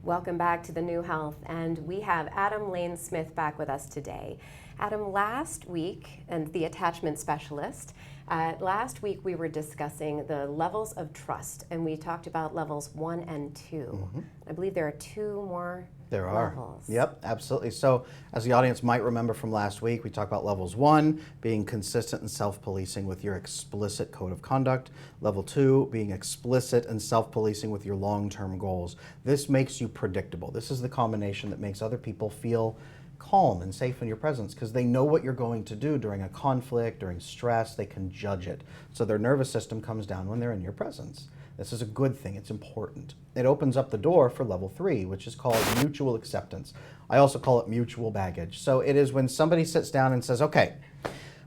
Welcome back to The New Health, and we have Adam Lane Smith back with us today. Adam, last week, and the attachment specialist, last week we were discussing the levels of trust, and we talked about levels 1 and 2. Mm-hmm. I believe there are 2 more There are. levels. Yep, absolutely. So as the audience might remember from last week, we talked about levels 1, being consistent and self-policing with your explicit code of conduct. Level 2, being explicit and self-policing with your long-term goals. This makes you predictable. This is the combination that makes other people feel calm and safe in your presence because they know what you're going to do during a conflict, during stress. They can judge it. So their nervous system comes down when they're in your presence. This is a good thing. It's important. It opens up the door for level 3, which is called mutual acceptance. I also call it mutual baggage. So it is when somebody sits down and says, okay,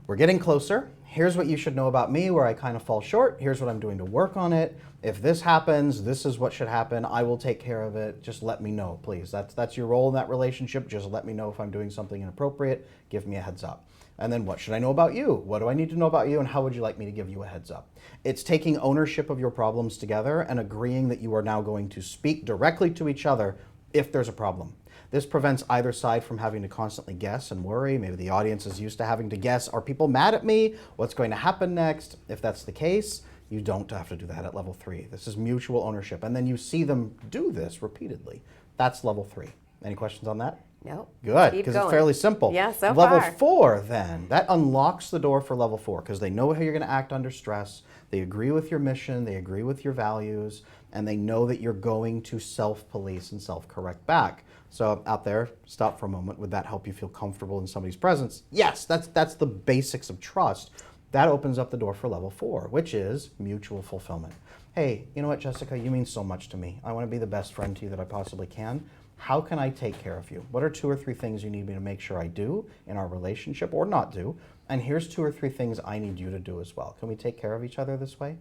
we're getting closer. Here's what you should know about me where I kind of fall short. Here's what I'm doing to work on it. If this happens, this is what should happen. I will take care of it. Just let me know, please. That's your role in that relationship. Just let me know if I'm doing something inappropriate. Give me a heads up. And then what should I know about you? What do I need to know about you, and how would you like me to give you a heads up? It's taking ownership of your problems together and agreeing that you are now going to speak directly to each other if there's a problem. This prevents either side from having to constantly guess and worry. Maybe the audience is used to having to guess, are people mad at me? What's going to happen next? If that's the case, you don't have to do that at level 3. This is mutual ownership. And then you see them do this repeatedly. That's level 3. Any questions on that? No. Good, because it's fairly simple. Yeah, so level far. 4 then, that unlocks the door for level 4 because they know how you're going to act under stress. They agree with your mission, they agree with your values, and they know that you're going to self-police and self-correct back. So out there, stop for a moment. Would that help you feel comfortable in somebody's presence? Yes, that's the basics of trust. That opens up the door for level 4, which is mutual fulfillment. Hey, you know what, Jessica, you mean so much to me. I want to be the best friend to you that I possibly can. How can I take care of you? What are 2 or 3 things you need me to make sure I do in our relationship or not do? And here's 2 or 3 things I need you to do as well. Can we take care of each other this way?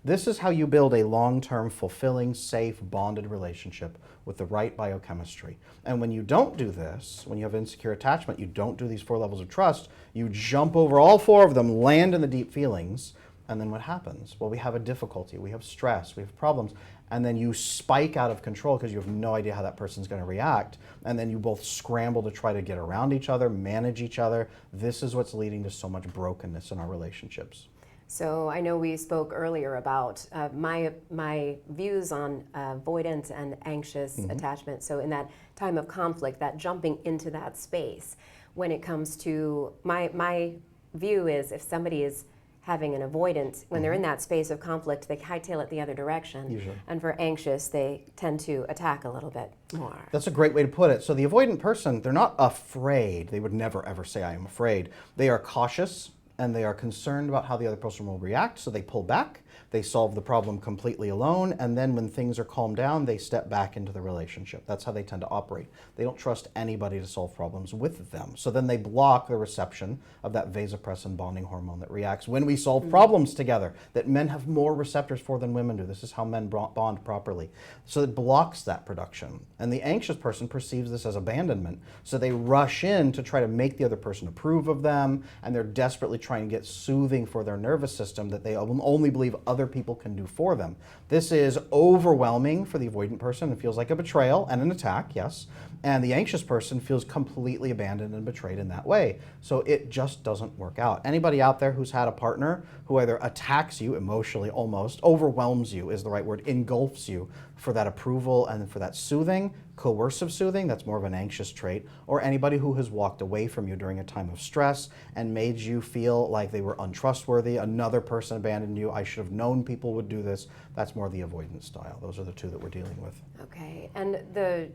This is how you build a long-term, fulfilling, safe, bonded relationship with the right biochemistry. And when you don't do this, when you have insecure attachment, you don't do these 4 levels of trust, you jump over all 4 of them, land in the deep feelings, and then what happens? Well, we have a difficulty, we have stress, we have problems, and then you spike out of control because you have no idea how that person's going to react, and then you both scramble to try to get around each other, manage each other. This is what's leading to so much brokenness in our relationships. So I know we spoke earlier about my views on avoidant and anxious attachment. So in that time of conflict, that jumping into that space, when it comes to my view is if somebody is having an avoidant, when they're in that space of conflict, they hightail it the other direction. Usually. And for anxious, they tend to attack a little bit more. That's a great way to put it. So the avoidant person, they're not afraid. They would never ever say, I am afraid. They are cautious and they are concerned about how the other person will react, so they pull back. They solve the problem completely alone, and then when things are calmed down, they step back into the relationship. That's how they tend to operate. They don't trust anybody to solve problems with them. So then they block the reception of that vasopressin bonding hormone that reacts when we solve problems together, that men have more receptors for than women do. This is how men bond properly. So it blocks that production. And the anxious person perceives this as abandonment, so they rush in to try to make the other person approve of them, and they're desperately trying to get soothing for their nervous system that they only believe other people can do for them. This is overwhelming for the avoidant person. It feels like a betrayal and an attack, yes. And the anxious person feels completely abandoned and betrayed in that way. So it just doesn't work out. Anybody out there who's had a partner who either attacks you emotionally almost, overwhelms you is the right word, engulfs you for that approval and for that soothing, coercive soothing, that's more of an anxious trait, or anybody who has walked away from you during a time of stress and made you feel like they were untrustworthy, another person abandoned you, I should have known people would do this, that's more the avoidance style. Those are the 2 that we're dealing with. Okay, and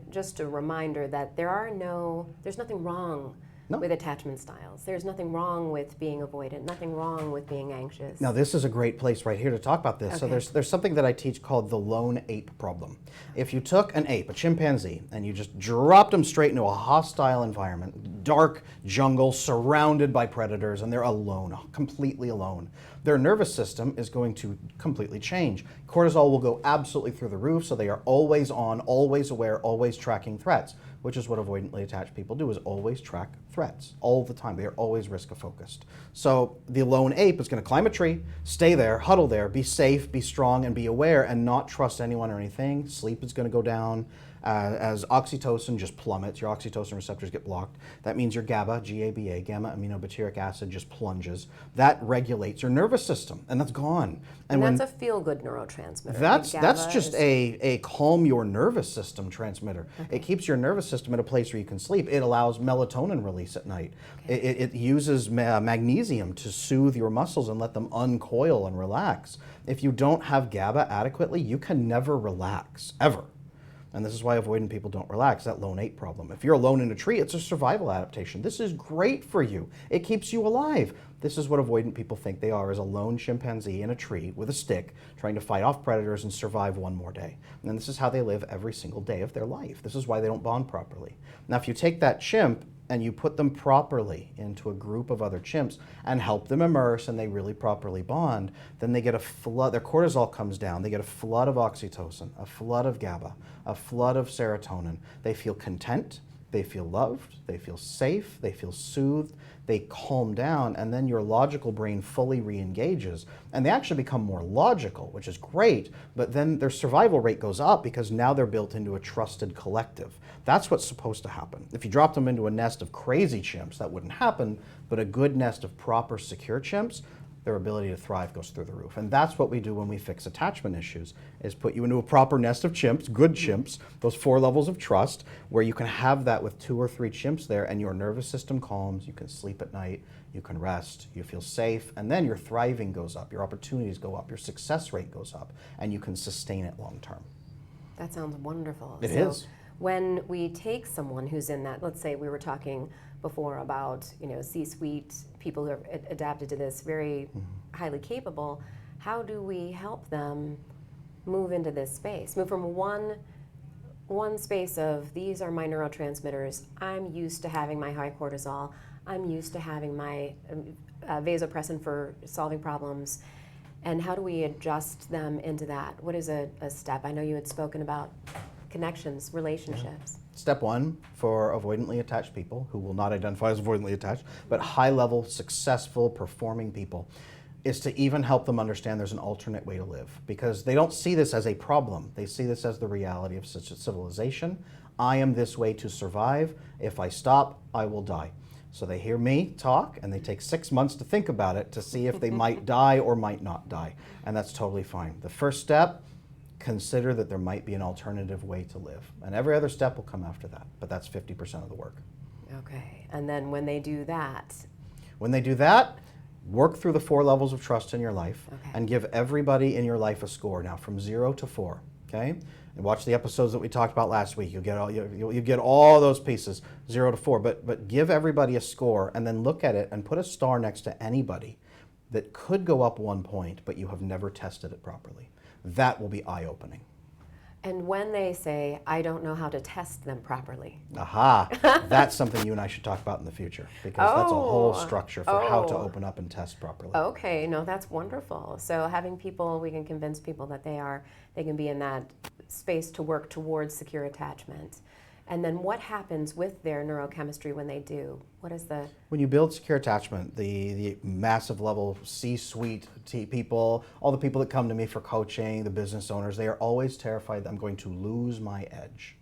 just a reminder that there's nothing wrong No. with attachment styles. There's nothing wrong with being avoidant, nothing wrong with being anxious. Now this is a great place right here to talk about this. Okay. So there's something that I teach called the lone ape problem. If you took an ape, a chimpanzee, and you just dropped them straight into a hostile environment, dark jungle surrounded by predators, and they're alone, completely alone. their nervous system is going to completely change. Cortisol will go absolutely through the roof, so they are always on, always aware, always tracking threats, which is what avoidantly attached people do, is always track threats all the time. They are always risk-focused. So the lone ape is going to climb a tree, stay there, huddle there, be safe, be strong, and be aware, and not trust anyone or anything. Sleep is going to go down. As oxytocin just plummets, your oxytocin receptors get blocked. That means your GABA, G-A-B-A, gamma-aminobutyric acid just plunges. That regulates your nervous system, and that's gone. And that's a feel-good neurotransmitter. That's just a calm your nervous system transmitter. Okay. It keeps your nervous system at a place where you can sleep. It allows melatonin release at night. Okay. It uses magnesium to soothe your muscles and let them uncoil and relax. If you don't have GABA adequately, you can never relax, ever. And this is why avoidant people don't relax, that lone ape problem. If you're alone in a tree, it's a survival adaptation. This is great for you. It keeps you alive. This is what avoidant people think they are, is a lone chimpanzee in a tree with a stick trying to fight off predators and survive one more day. And this is how they live every single day of their life. This is why they don't bond properly. Now, if you take that chimp and you put them properly into a group of other chimps and help them immerse and they really properly bond, then they get a flood, their cortisol comes down, they get a flood of oxytocin, a flood of GABA, a flood of serotonin. They feel content, they feel loved, they feel safe, they feel soothed, they calm down, and then your logical brain fully re-engages. And they actually become more logical, which is great, but then their survival rate goes up because now they're built into a trusted collective. That's what's supposed to happen. If you dropped them into a nest of crazy chimps, that wouldn't happen, but a good nest of proper, secure chimps, their ability to thrive goes through the roof. And that's what we do when we fix attachment issues, is put you into a proper nest of chimps, good chimps, those 4 levels of trust, where you can have that with 2 or 3 chimps there, and your nervous system calms, you can sleep at night, you can rest, you feel safe, and then your thriving goes up, your opportunities go up, your success rate goes up, and you can sustain it long term. That sounds wonderful. It is. When we take someone who's in that, let's say we were talking before about, C-suite people who are adapted to this, very highly capable, how do we help them move into this space? Move from one space of, these are my neurotransmitters, I'm used to having my high cortisol, I'm used to having my vasopressin for solving problems, and how do we adjust them into that? What is a step? I know you had spoken about connections, relationships. Step 1 for avoidantly attached people, who will not identify as avoidantly attached, but high-level, successful, performing people, is to even help them understand there's an alternate way to live. Because they don't see this as a problem. They see this as the reality of such a civilization. I am this way to survive. If I stop, I will die. So they hear me talk, and they take 6 months to think about it to see if they might die or might not die. And that's totally fine. The first step, consider that there might be an alternative way to live. And every other step will come after that, but that's 50% of the work. Okay, and then when they do that? When they do that, work through the 4 levels of trust in your life, and give everybody in your life a score now from 0 to 4, okay? And watch the episodes that we talked about last week. You'll get all those pieces, 0 to 4, but give everybody a score and then look at it and put a star next to anybody that could go up 1 point, but you have never tested it properly. That will be eye-opening. And when they say, I don't know how to test them properly. Aha, that's something you and I should talk about in the future, because that's a whole structure for how to open up and test properly. Okay, no, that's wonderful. So having people, we can convince people that they can be in that space to work towards secure attachment. And then what happens with their neurochemistry when they do? What is the... When you build secure attachment, the massive level C-suite people, all the people that come to me for coaching, the business owners, they are always terrified that I'm going to lose my edge.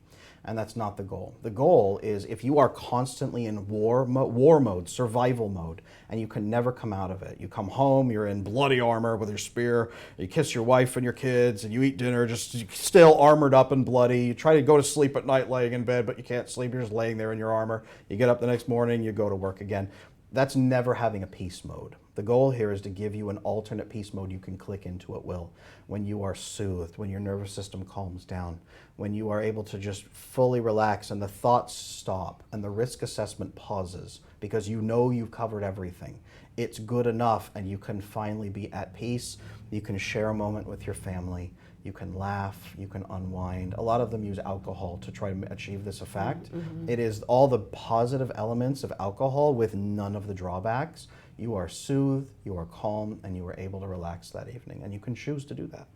And that's not the goal. The goal is, if you are constantly in war mode, survival mode, and you can never come out of it. You come home, you're in bloody armor with your spear, you kiss your wife and your kids, and you eat dinner just still armored up and bloody. You try to go to sleep at night laying in bed, but you can't sleep, you're just laying there in your armor. You get up the next morning, you go to work again. That's never having a peace mode. The goal here is to give you an alternate peace mode you can click into at will. When you are soothed, when your nervous system calms down, when you are able to just fully relax and the thoughts stop and the risk assessment pauses because you know you've covered everything. It's good enough, and you can finally be at peace. You can share a moment with your family. You can laugh, you can unwind. A lot of them use alcohol to try to achieve this effect. It is all the positive elements of alcohol with none of the drawbacks. you are soothed, you are calm, and you are able to relax that evening. And you can choose to do that.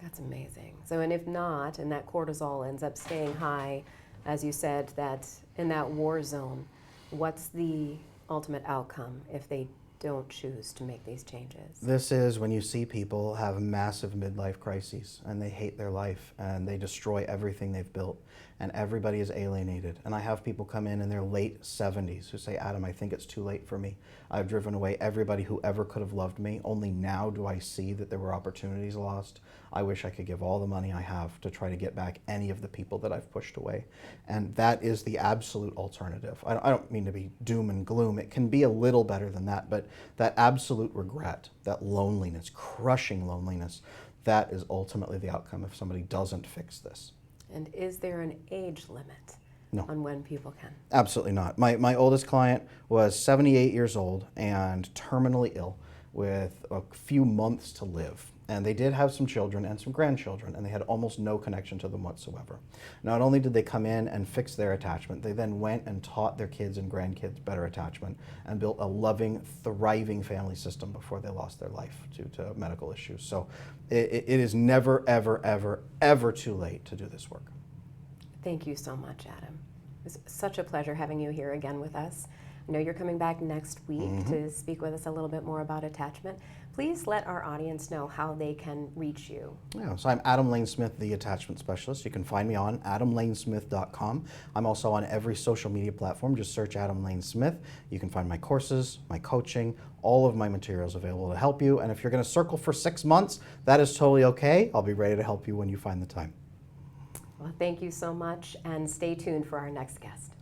That's amazing. So, and if not, and that cortisol ends up staying high, as you said, that in that war zone, what's the ultimate outcome if they don't choose to make these changes? This is when you see people have massive midlife crises and they hate their life and they destroy everything they've built and everybody is alienated. And I have people come in their late 70s who say, Adam, I think it's too late for me. I've driven away everybody who ever could have loved me. Only now do I see that there were opportunities lost. I wish I could give all the money I have to try to get back any of the people that I've pushed away. And that is the absolute alternative. I don't mean to be doom and gloom. It can be a little better than that, but that absolute regret, that loneliness, crushing loneliness, that is ultimately the outcome if somebody doesn't fix this. And is there an age limit on when people can? Absolutely not. My oldest client was 78 years old and terminally ill with a few months to live. And they did have some children and some grandchildren, and they had almost no connection to them whatsoever. Not only did they come in and fix their attachment, they then went and taught their kids and grandkids better attachment and built a loving, thriving family system before they lost their life due to medical issues. So it is never, ever, ever, ever too late to do this work. Thank you so much, Adam. It was such a pleasure having you here again with us. I know you're coming back next week to speak with us a little bit more about attachment. Please let our audience know how they can reach you. Yeah, so I'm Adam Lane Smith, the attachment specialist. You can find me on adamlanesmith.com. I'm also on every social media platform. Just search Adam Lane Smith. You can find my courses, my coaching, all of my materials available to help you. And if you're going to circle for 6 months, that is totally okay. I'll be ready to help you when you find the time. Well, thank you so much, and stay tuned for our next guest.